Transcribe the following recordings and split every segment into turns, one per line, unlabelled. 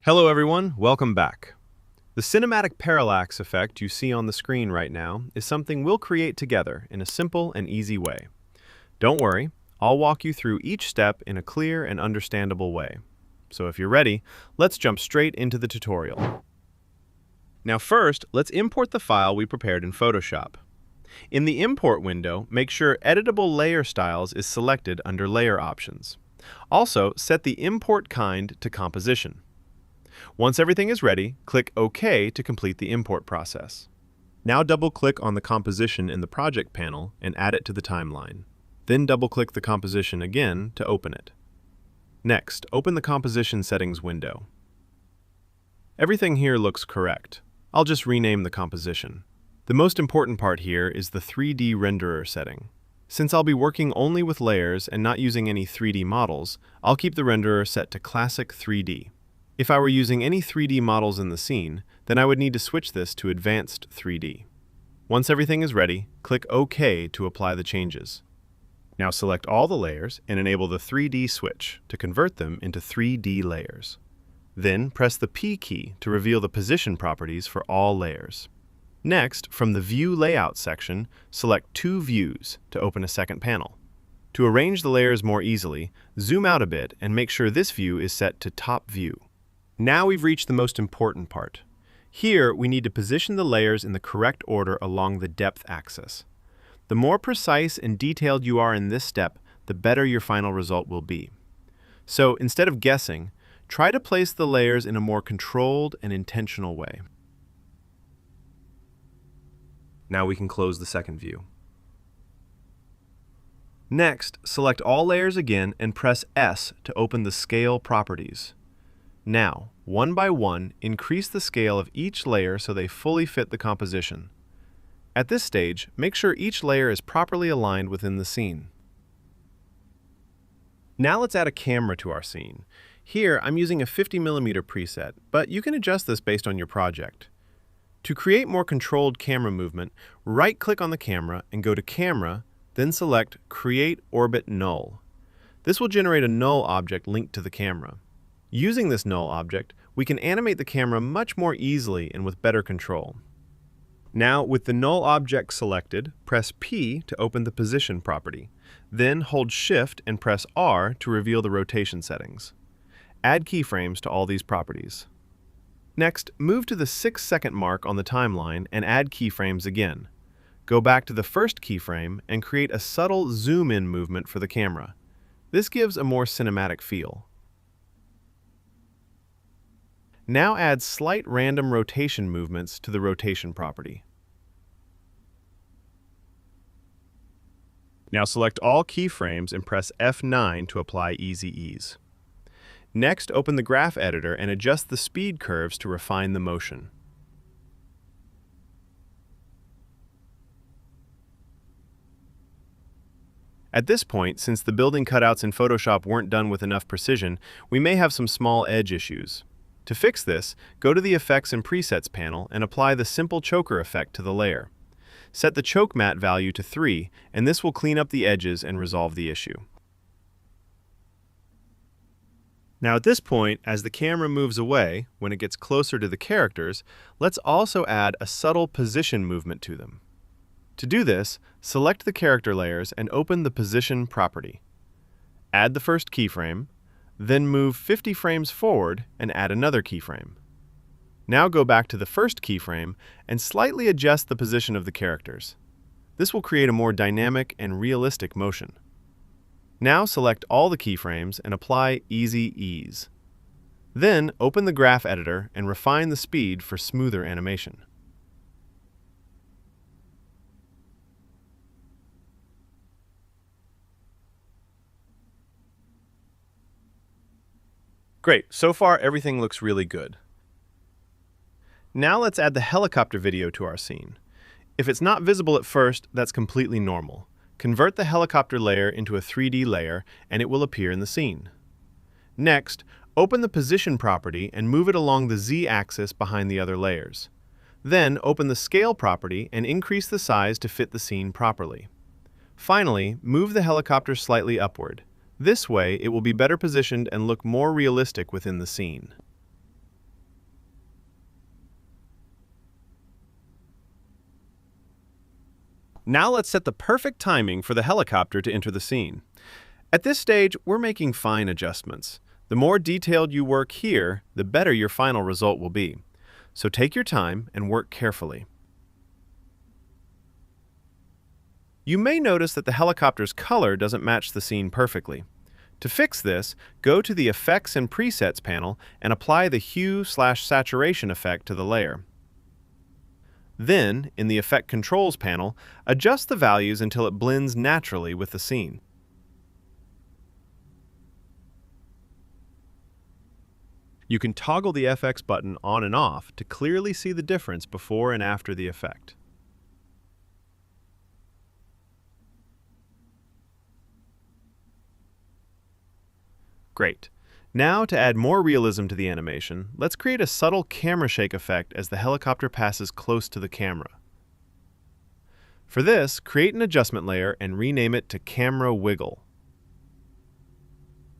Hello everyone, welcome back. The cinematic parallax effect you see on the screen right now is something we'll create together in a simple and easy way. Don't worry, I'll walk you through each step in a clear and understandable way. So if you're ready, let's jump straight into the tutorial. Now first, let's import the file we prepared in Photoshop. In the Import window, make sure Editable Layer Styles is selected under Layer Options. Also, set the import kind to Composition. Once everything is ready, click OK to complete the import process. Now double-click on the composition in the Project panel and add it to the timeline. Then double-click the composition again to open it. Next, open the Composition Settings window. Everything here looks correct. I'll just rename the composition. The most important part here is the 3D renderer setting. Since I'll be working only with layers and not using any 3D models, I'll keep the renderer set to Classic 3D. If I were using any 3D models in the scene, then I would need to switch this to Advanced 3D. Once everything is ready, click OK to apply the changes. Now select all the layers and enable the 3D switch to convert them into 3D layers. Then press the P key to reveal the position properties for all layers. Next, from the View Layout section, select Two Views to open a second panel. To arrange the layers more easily, zoom out a bit and make sure this view is set to Top View. Now we've reached the most important part. Here, we need to position the layers in the correct order along the depth axis. The more precise and detailed you are in this step, the better your final result will be. So, instead of guessing, try to place the layers in a more controlled and intentional way. Now we can close the second view. Next, select all layers again and press S to open the Scale properties. Now, one by one, increase the scale of each layer so they fully fit the composition. At this stage, make sure each layer is properly aligned within the scene. Now let's add a camera to our scene. Here, I'm using a 50mm preset, but you can adjust this based on your project. To create more controlled camera movement, right-click on the camera and go to Camera, then select Create Orbit Null. This will generate a null object linked to the camera. Using this null object, we can animate the camera much more easily and with better control. Now, with the null object selected, press P to open the position property. Then hold Shift and press R to reveal the rotation settings. Add keyframes to all these properties. Next, move to the 6-second mark on the timeline and add keyframes again. Go back to the first keyframe and create a subtle zoom-in movement for the camera. This gives a more cinematic feel. Now add slight random rotation movements to the rotation property. Now select all keyframes and press F9 to apply Easy Ease. Next, open the graph editor and adjust the speed curves to refine the motion. At this point, since the building cutouts in Photoshop weren't done with enough precision, we may have some small edge issues. To fix this, go to the Effects and Presets panel and apply the Simple Choker effect to the layer. Set the choke matte value to 3, and this will clean up the edges and resolve the issue. Now at this point, as the camera moves away, when it gets closer to the characters, let's also add a subtle position movement to them. To do this, select the character layers and open the Position property. Add the first keyframe, then move 50 frames forward and add another keyframe. Now go back to the first keyframe and slightly adjust the position of the characters. This will create a more dynamic and realistic motion. Now select all the keyframes and apply Easy Ease. Then open the graph editor and refine the speed for smoother animation. Great, so far everything looks really good. Now let's add the helicopter video to our scene. If it's not visible at first, that's completely normal. Convert the helicopter layer into a 3D layer and it will appear in the scene. Next, open the Position property and move it along the Z-axis behind the other layers. Then open the Scale property and increase the size to fit the scene properly. Finally, move the helicopter slightly upward. This way, it will be better positioned and look more realistic within the scene. Now let's set the perfect timing for the helicopter to enter the scene. At this stage, we're making fine adjustments. The more detailed you work here, the better your final result will be. So take your time and work carefully. You may notice that the helicopter's color doesn't match the scene perfectly. To fix this, go to the Effects and Presets panel and apply the Hue/Saturation effect to the layer. Then, in the Effect Controls panel, adjust the values until it blends naturally with the scene. You can toggle the FX button on and off to clearly see the difference before and after the effect. Great. Now, to add more realism to the animation, let's create a subtle camera shake effect as the helicopter passes close to the camera. For this, create an adjustment layer and rename it to Camera Wiggle.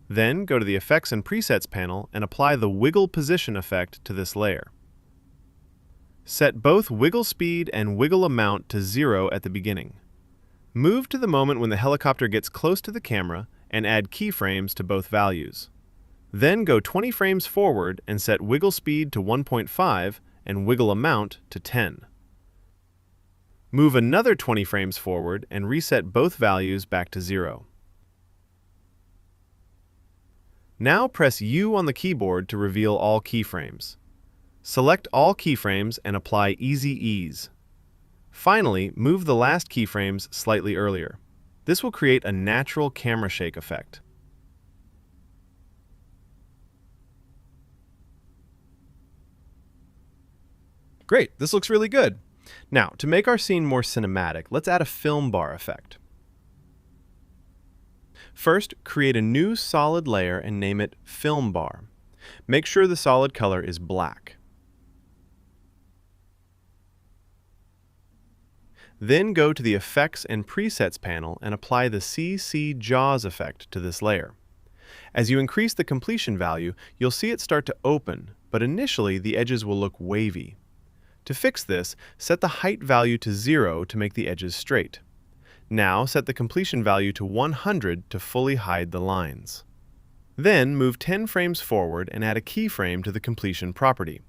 Then go to the Effects and Presets panel and apply the Wiggle Position effect to this layer. Set both wiggle speed and wiggle amount to 0 at the beginning. Move to the moment when the helicopter gets close to the camera and add keyframes to both values. Then go 20 frames forward and set wiggle speed to 1.5 and wiggle amount to 10. Move another 20 frames forward and reset both values back to 0. Now press U on the keyboard to reveal all keyframes. Select all keyframes and apply Easy Ease. Finally, move the last keyframes slightly earlier. This will create a natural camera shake effect. Great, this looks really good. Now, to make our scene more cinematic, let's add a film bar effect. First, create a new solid layer and name it Film Bar. Make sure the solid color is black. Then go to the Effects and Presets panel and apply the CC Jaws effect to this layer. As you increase the completion value, you'll see it start to open, but initially the edges will look wavy. To fix this, set the height value to 0 to make the edges straight. Now set the completion value to 100 to fully hide the lines. Then move 10 frames forward and add a keyframe to the completion property.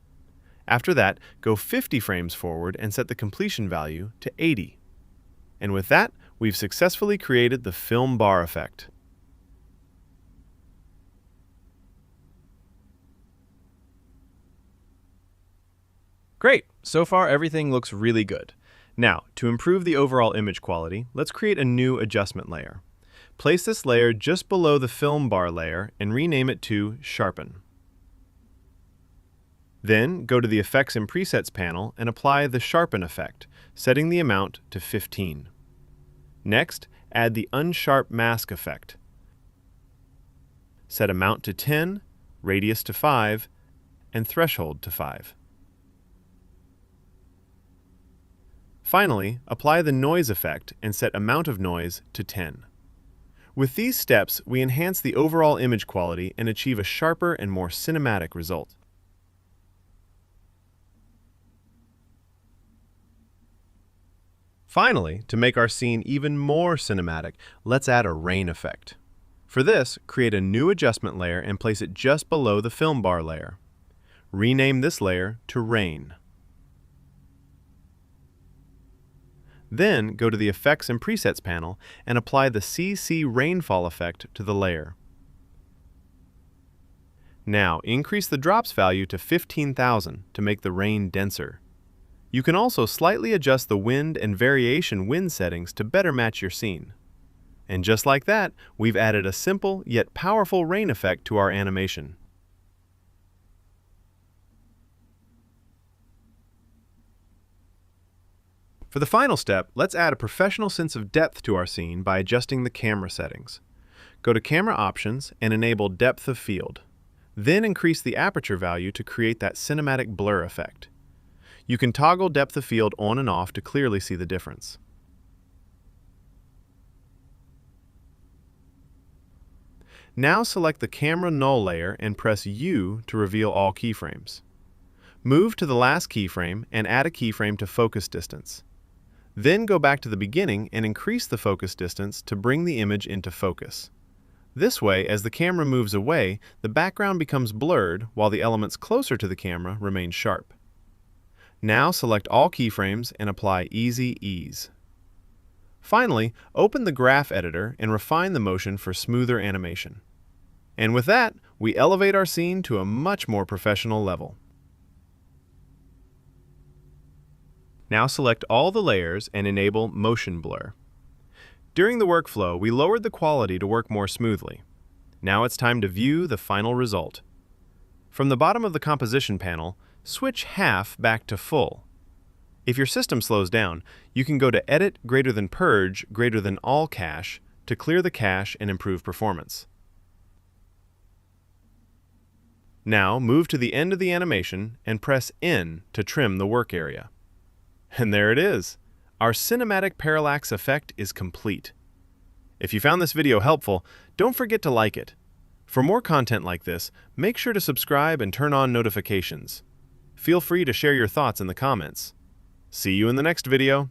After that, go 50 frames forward and set the completion value to 80. And with that, we've successfully created the film bar effect. Great! So far everything looks really good. Now, to improve the overall image quality, let's create a new adjustment layer. Place this layer just below the film bar layer and rename it to Sharpen. Then, go to the Effects and Presets panel and apply the Sharpen effect, setting the amount to 15. Next, add the Unsharp Mask effect. Set amount to 10, radius to 5, and threshold to 5. Finally, apply the Noise effect and set amount of noise to 10. With these steps, we enhance the overall image quality and achieve a sharper and more cinematic result. Finally, to make our scene even more cinematic, let's add a rain effect. For this, create a new adjustment layer and place it just below the film bar layer. Rename this layer to Rain. Then go to the Effects and Presets panel and apply the CC Rainfall effect to the layer. Now, increase the drops value to 15,000 to make the rain denser. You can also slightly adjust the wind and variation wind settings to better match your scene. And just like that, we've added a simple yet powerful rain effect to our animation. For the final step, let's add a professional sense of depth to our scene by adjusting the camera settings. Go to Camera Options and enable Depth of Field. Then increase the aperture value to create that cinematic blur effect. You can toggle depth of field on and off to clearly see the difference. Now select the Camera Null layer and press U to reveal all keyframes. Move to the last keyframe and add a keyframe to focus distance. Then go back to the beginning and increase the focus distance to bring the image into focus. This way, as the camera moves away, the background becomes blurred while the elements closer to the camera remain sharp. Now select all keyframes and apply Easy Ease. Finally, open the graph editor and refine the motion for smoother animation. And with that, we elevate our scene to a much more professional level. Now select all the layers and enable Motion Blur. During the workflow, we lowered the quality to work more smoothly. Now it's time to view the final result. From the bottom of the composition panel, switch half back to full. If your system slows down, you can go to Edit greater than Purge greater than All Cache to clear the cache and improve performance. Now move to the end of the animation and press N to trim the work area. And there it is! Our Cinematic Parallax effect is complete. If you found this video helpful, don't forget to like it. For more content like this, make sure to subscribe and turn on notifications. Feel free to share your thoughts in the comments. See you in the next video.